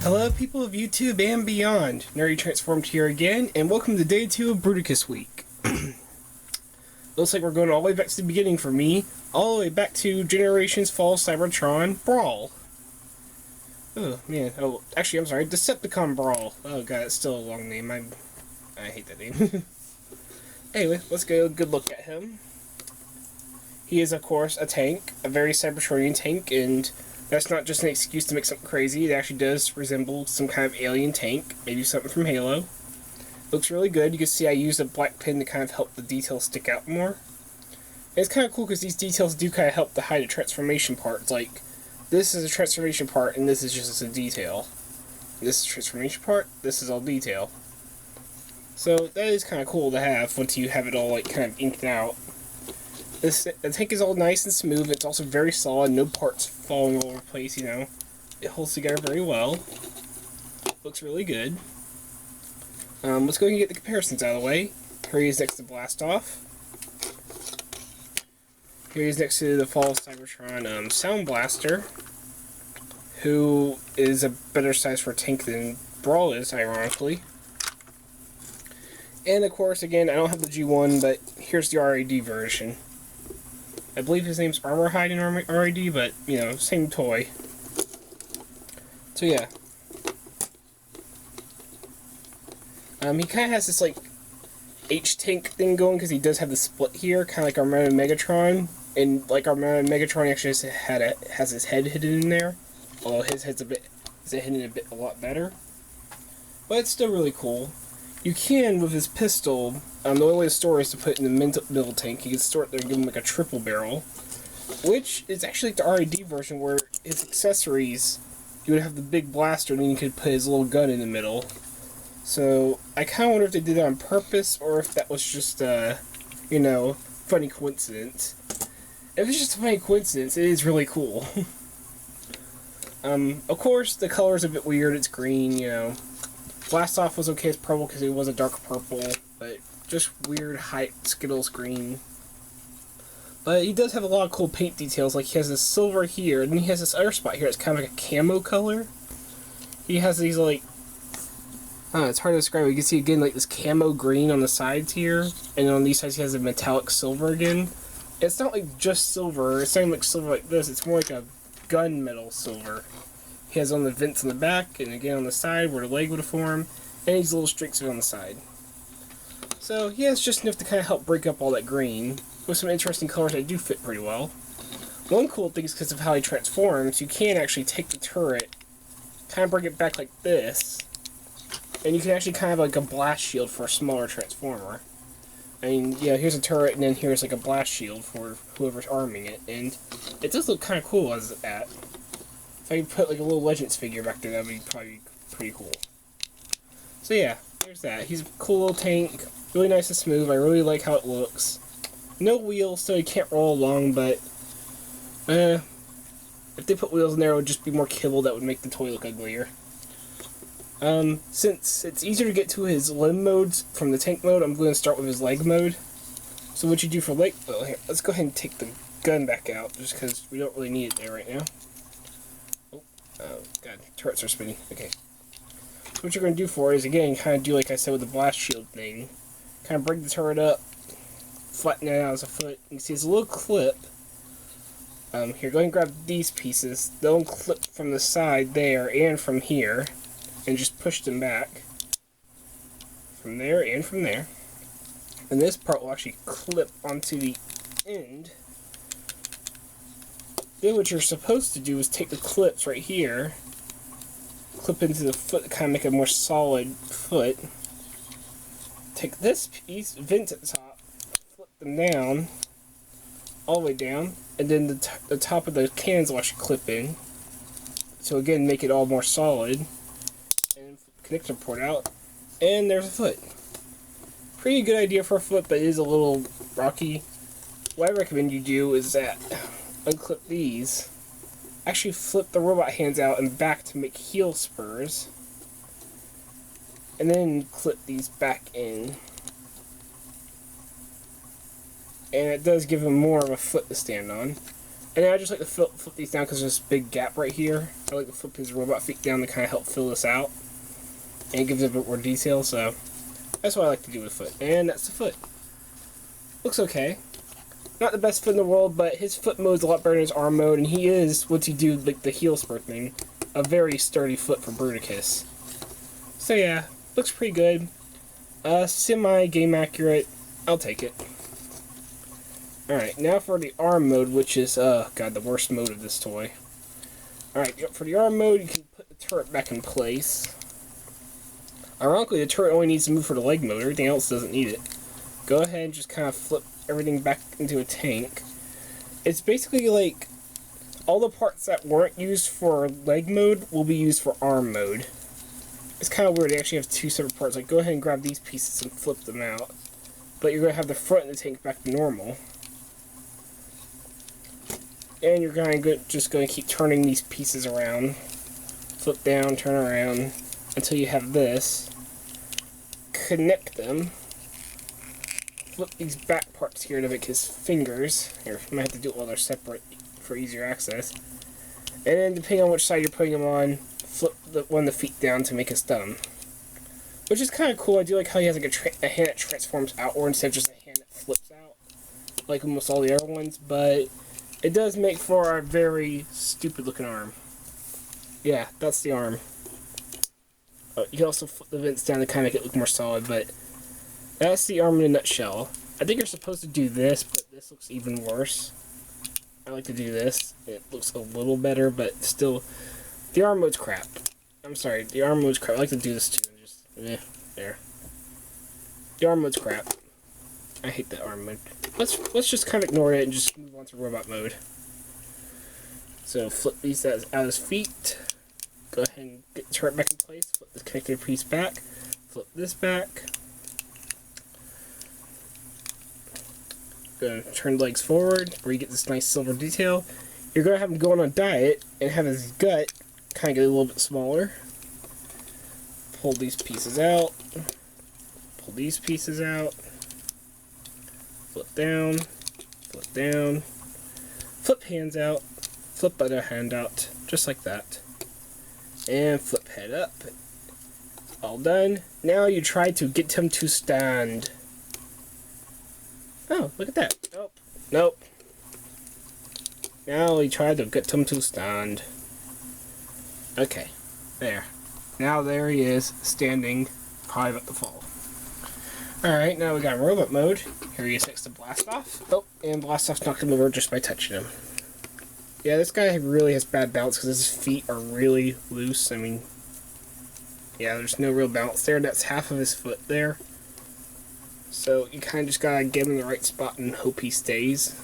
Hello people of YouTube and beyond, Nerdy Transformed here again, and welcome to day 2 of Bruticus week. Looks like we're going all the way back to the beginning for me, all the way back to Generations Fall Cybertron Brawl. Oh man, actually I'm sorry, Decepticon Brawl. Oh god, it's still a long name, I hate that name. Anyway, let's get a good look at him. He is of course a tank, a very Cybertronian tank, and that's not just an excuse to make something crazy. It actually does resemble some kind of alien tank, maybe something from Halo. Looks really good. You can see I used a black pen to kind of help the details stick out more. And it's kind of cool because these details do kind of help to hide the transformation parts. Like, this is a transformation part and this is just a detail. This is a transformation part, this is all detail. So that is kind of cool to have once you have it all like kind of inked out. The tank is all nice and smooth. It's also very solid. No parts falling all over the place, you know. It holds together very well. Looks really good. Let's go ahead and get the comparisons out of the way. Here he is next to Blast Off. Here he is next to the Fall Cybertron Sound Blaster, who is a better size for a tank than Brawl is, ironically. And of course, again, I don't have the G1, but here's the RAD version. I believe his name's Armorhide in RAD, but, you know, same toy. So, yeah. He kind of has this, like, H-Tank thing going, because he does have the split here, kind of like Armada Megatron. And, like, Armada Megatron actually has his head hidden in there. Although his head's hidden a lot better. But it's still really cool. You can, with his pistol, the only way to store is to put it in the middle tank. You can store it there and give him like a triple barrel. Which is actually like the RAD version where his accessories, you would have the big blaster and then you could put his little gun in the middle. So, I kind of wonder if they did that on purpose or if that was just, you know, funny coincidence. If it's just a funny coincidence, it is really cool. Of course, the color is a bit weird. It's green, you know. Blast Off was okay as purple because it was a dark purple, but just weird Skittles green. But he does have a lot of cool paint details, like he has this silver here, and then he has this other spot here, it's kind of like a camo color. He has these like, it's hard to describe, you can see again like this camo green on the sides here, and on these sides he has a metallic silver again. It's not like just silver, it's not even like silver like this, it's more like a gunmetal silver. He has on the vents on the back, and again on the side where the leg would have formed, and these little streaks on the side. So, yeah, it's just enough to kind of help break up all that green, with some interesting colors that do fit pretty well. One cool thing is because of how he transforms, you can actually take the turret, kind of bring it back like this, and you can actually kind of have like a blast shield for a smaller transformer. I mean, yeah, here's a turret, and then here's like a blast shield for whoever's arming it, and it does look kind of cool as that. If I could put like a little Legends figure back there, that would be probably pretty cool. So yeah, there's that. He's a cool little tank, really nice and smooth. I really like how it looks. No wheels, so he can't roll along, but if they put wheels in there, it would just be more kibble that would make the toy look uglier. Since it's easier to get to his limb modes from the tank mode, I'm going to start with his leg mode. So what you do for leg, well, here, let's go ahead and take the gun back out, just because we don't really need it there right now. Oh god, turrets are spinning. Okay. So what you're going to do for it is, again, kind of do like I said with the blast shield thing. Kind of bring the turret up, flatten it out as a foot. You can see it's a little clip. Here, go ahead and grab these pieces. They'll clip from the side there and from here. And just push them back. From there and from there. And this part will actually clip onto the end. Then what you're supposed to do is take the clips right here, clip into the foot to kind of make a more solid foot. Take this piece, vent at the top, flip them down, all the way down, and then the top of the cans will actually clip in. So again, make it all more solid. And connector port out, and there's a foot. Pretty good idea for a foot, but it is a little rocky. What I recommend you do is that unclip these, actually flip the robot hands out and back to make heel spurs, and then clip these back in. And it does give him more of a foot to stand on. And I just like to flip these down because there's this big gap right here. I like to flip his robot feet down to kind of help fill this out. And it gives it a bit more detail, so that's what I like to do with foot. And that's the foot. Looks okay. Not the best foot in the world, but his foot mode is a lot better than his arm mode, and he is, once you do like the heel spur thing, a very sturdy foot for Bruticus. So yeah, looks pretty good. Semi-game accurate. I'll take it. Alright, now for the arm mode, which is, god, the worst mode of this toy. Alright, for the arm mode, you can put the turret back in place. Ironically, the turret only needs to move for the leg mode. Everything else doesn't need it. Go ahead and just kind of flip everything back into a tank. It's basically like all the parts that weren't used for leg mode will be used for arm mode. It's kind of weird. They actually have two separate parts. Like, go ahead and grab these pieces and flip them out. But you're going to have the front of the tank back to normal. And you're just going to keep turning these pieces around. Flip down, turn around, until you have this. Connect them. Flip these back parts here to make his fingers. Here, I might have to do it while they're separate for easier access. And then, depending on which side you're putting them on, flip one of the feet down to make his thumb. Which is kind of cool. I do like how he has like a hand that transforms outward instead of just a hand that flips out, like almost all the other ones. But it does make for a very stupid looking arm. Yeah, that's the arm. You can also flip the vents down to kind of make it look more solid, but that's the arm in a nutshell. I think you're supposed to do this, but this looks even worse. I like to do this. It looks a little better, but still, the arm mode's crap. I'm sorry, the arm mode's crap. I like to do this too, and just, there. The arm mode's crap. I hate that arm mode. Let's just kind of ignore it and just move on to robot mode. So flip these out of his feet. Go ahead and get the turret back in place. Flip this connected piece back. Flip this back. Gonna turn the legs forward, where you get this nice silver detail. You're gonna have him go on a diet and have his gut kind of get a little bit smaller. Pull these pieces out. Pull these pieces out. Flip down. Flip down. Flip hands out. Flip other hand out, just like that. And flip head up. All done. Now you try to get him to stand. Oh, look at that. Nope. Nope. Now we try to get him to stand. Okay. There. Now there he is, standing, probably about to fall. Alright, now we got robot mode. Here he is next to Blast Off. Oh, and Blast Off knocked him over just by touching him. Yeah, this guy really has bad balance because his feet are really loose. I mean, yeah, there's no real balance there. That's half of his foot there. So you kind of just gotta get him in the right spot and hope he stays.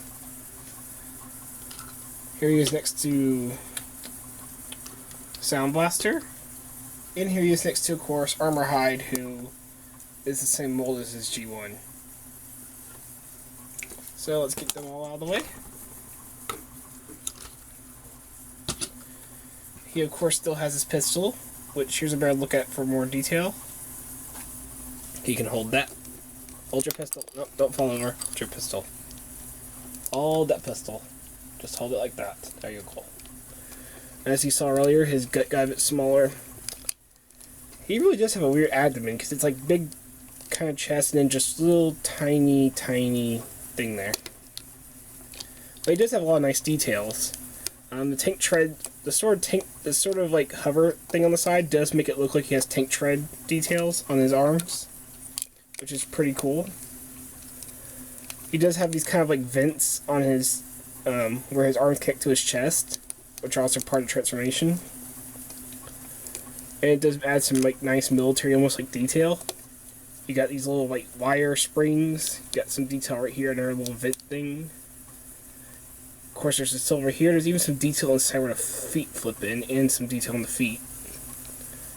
Here he is next to Sound Blaster. And here he is next to, of course, Armor Hide, who is the same mold as his G1. So let's get them all out of the way. He, of course, still has his pistol, which here's a better look at for more detail. He can hold that. Hold your pistol. Nope, don't fall over. Hold your pistol. Hold that pistol. Just hold it like that. There you go. As you saw earlier, his gut got a bit smaller. He really does have a weird abdomen, because it's like big kind of chest and then just little tiny thing there. But he does have a lot of nice details. The tank tread, the sort of like hover thing on the side does make it look like he has tank tread details on his arms, which is pretty cool. He does have these kind of like vents on his, where his arms connect to his chest, which are also part of the transformation. And it does add some like nice military, almost like detail. You got these little like wire springs. You got some detail right here, another little vent thing. Of course, there's a silver here. There's even some detail inside where the feet flip in, and some detail on the feet.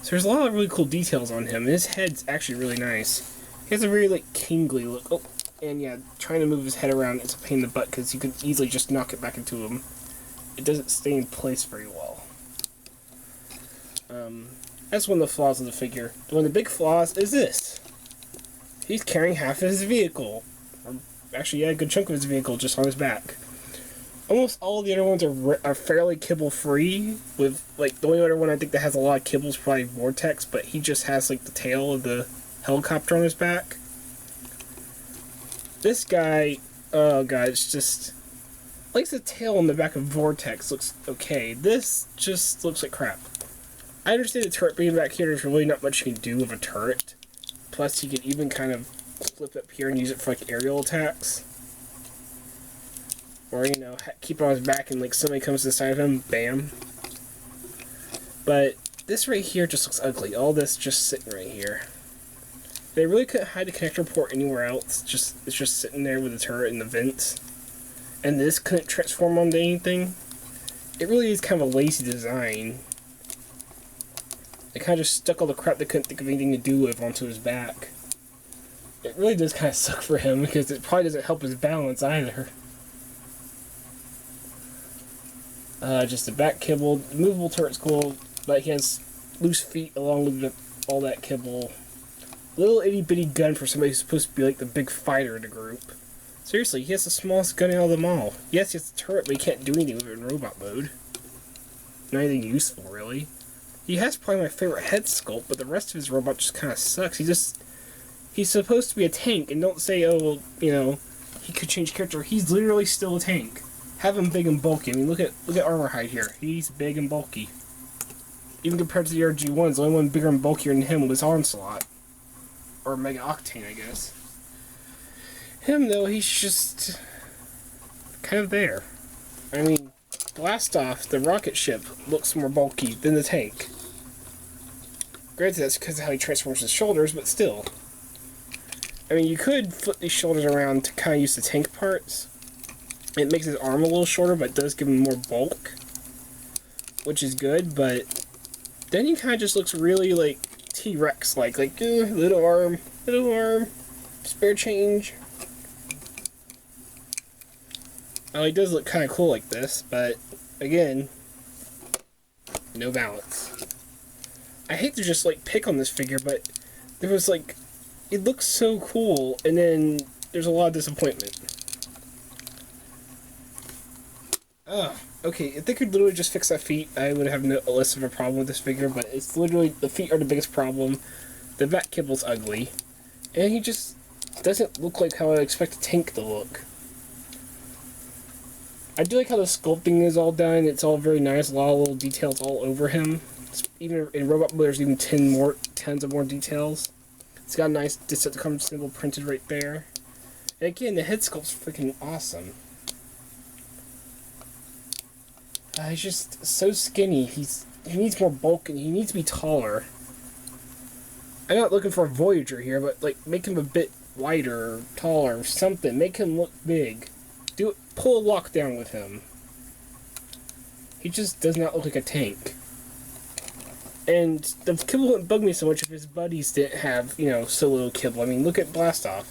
So there's a lot of really cool details on him. And his head's actually really nice. He has a very like kingly look. Oh, and yeah, trying to move his head around is a pain in the butt because you could easily just knock it back into him. It doesn't stay in place very well. That's one of the flaws of the figure. One of the big flaws is this. He's carrying half of his vehicle. Or actually, yeah, a good chunk of his vehicle just on his back. Almost all the other ones are fairly kibble free. With like the only other one I think that has a lot of kibble is probably Vortex, but he just has like the tail of the helicopter on his back. This guy, oh god, it's just like the tail on the back of Vortex looks okay. This just looks like crap. I understand the turret being back here. There's really not much you can do with a turret. Plus, you can even kind of flip up here and use it for like aerial attacks. Or, you know, keep it on his back and like somebody comes to the side of him, bam. But this right here just looks ugly. All this just sitting right here. They really couldn't hide the connector port anywhere else. It's just sitting there with the turret and the vents. And this couldn't transform onto anything. It really is kind of a lazy design. They kind of just stuck all the crap they couldn't think of anything to do with onto his back. It really does kind of suck for him because it probably doesn't help his balance either. Just the back kibble. The movable turret's cool, but he has loose feet along with all that kibble. Little itty bitty gun for somebody who's supposed to be like the big fighter in the group. Seriously, he has the smallest gun out of them all. Yes, he has the turret, but he can't do anything with it in robot mode. Not anything useful, really. He has probably my favorite head sculpt, but the rest of his robot just kind of sucks. He's supposed to be a tank, and don't say, oh, well, you know, he could change character. He's literally still a tank. Have him big and bulky. I mean, look at armor height here. He's big and bulky. Even compared to the RG1s, the only one bigger and bulkier than him was Onslaught. Or Mega Octane, I guess. Him, though, he's just kind of there. I mean, blast off, the rocket ship looks more bulky than the tank. Granted, that's because of how he transforms his shoulders, but still. I mean, you could flip these shoulders around to kind of use the tank parts. It makes his arm a little shorter, but it does give him more bulk, which is good, but then he kind of just looks really, like, T-Rex-like, little arm, spare change. Oh, he does look kind of cool like this, but, again, no balance. I hate to just, like, pick on this figure, but there was, like, it looks so cool, and then there's a lot of disappointment. Oh, okay, if they could literally just fix that feet, I would have less of a problem with this figure, but it's literally, the feet are the biggest problem. The back kibble's ugly, and he just doesn't look like how I expect a tank to look. I do like how the sculpting is all done. It's all very nice, a lot of little details all over him. Even in robot mode, there's even tons of more details. It's got a nice Decepticon symbol printed right there. And again, the head sculpt's freaking awesome. He's just so skinny. He needs more bulk and he needs to be taller. I'm not looking for a Voyager here, but like make him a bit wider, taller, something. Make him look big. Pull a lockdown with him. He just does not look like a tank. And the kibble wouldn't bug me so much if his buddies didn't have, you know, so little kibble. I mean, look at Blastoff.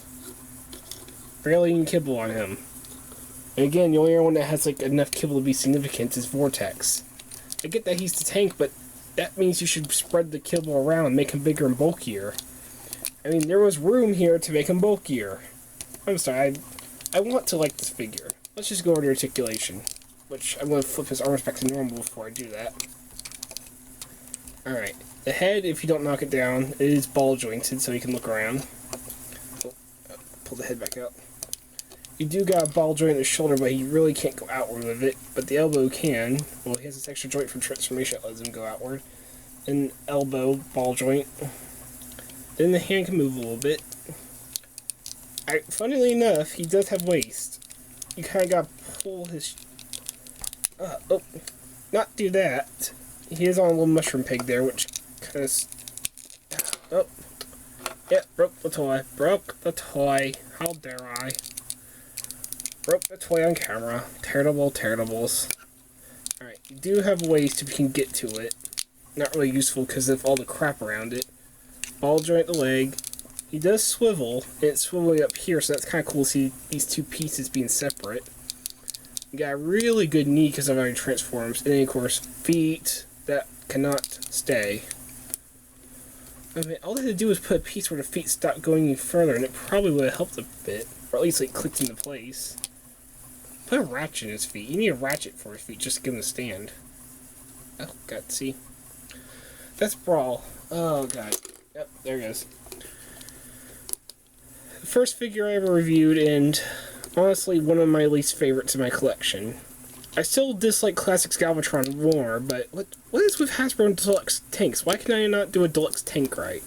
Barely any kibble on him. And again, the only one that has like enough kibble to be significant is Vortex. I get that he's the tank, but that means you should spread the kibble around and make him bigger and bulkier. I mean, there was room here to make him bulkier. I'm sorry, I want to like this figure. Let's just go over to articulation, which I'm going to flip his arms back to normal before I do that. Alright, the head, if you don't knock it down, it is ball jointed so you can look around. Pull the head back out. You do got a ball joint in the shoulder, but he really can't go outward with it. But the elbow can. Well, he has this extra joint for transformation that lets him go outward. Then elbow, ball joint. Then the hand can move a little bit. Funnily enough, he does have waist. You kind of got to pull his... not do that. He is on a little mushroom pig there, which kind of... Oh. Yeah, broke the toy. Broke the toy. How dare I? Broke the toy on camera. Terribles. Alright, you do have waist if you can get to it. Not really useful because of all the crap around it. Ball joint the leg. He does swivel, and it's swiveling up here, so that's kind of cool to see these two pieces being separate. You got a really good knee because of how he transforms. And then, of course, feet that cannot stay. I mean, all they had to do was put a piece where the feet stopped going any further, and it probably would have helped a bit. Or at least, like, clicked into place. Put a ratchet in his feet. You need a ratchet for his feet just to give him a stand. Oh, God, see? That's Brawl. Oh, God. Yep, there he goes. The first figure I ever reviewed, and honestly one of my least favorites in my collection. I still dislike classic Cybertron more, but what is with Hasbro and Deluxe tanks? Why can I not do a Deluxe tank right?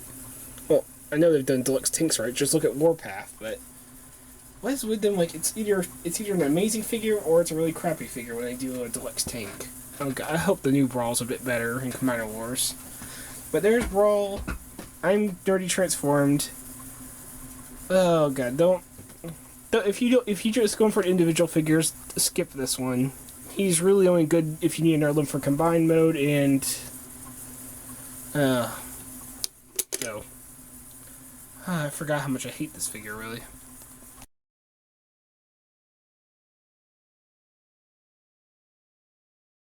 Well, I know they've done Deluxe tanks right, just look at Warpath, but what is with them? Like, it's either an amazing figure or it's a really crappy figure when they do a Deluxe tank. Oh God, I hope the new Brawl's a bit better in Commander Wars. But there's Brawl. I'm Dirty Transformed. Oh God, don't if you just going for individual figures, skip this one. He's really only good if you need another one for combined mode and no. I forgot how much I hate this figure really.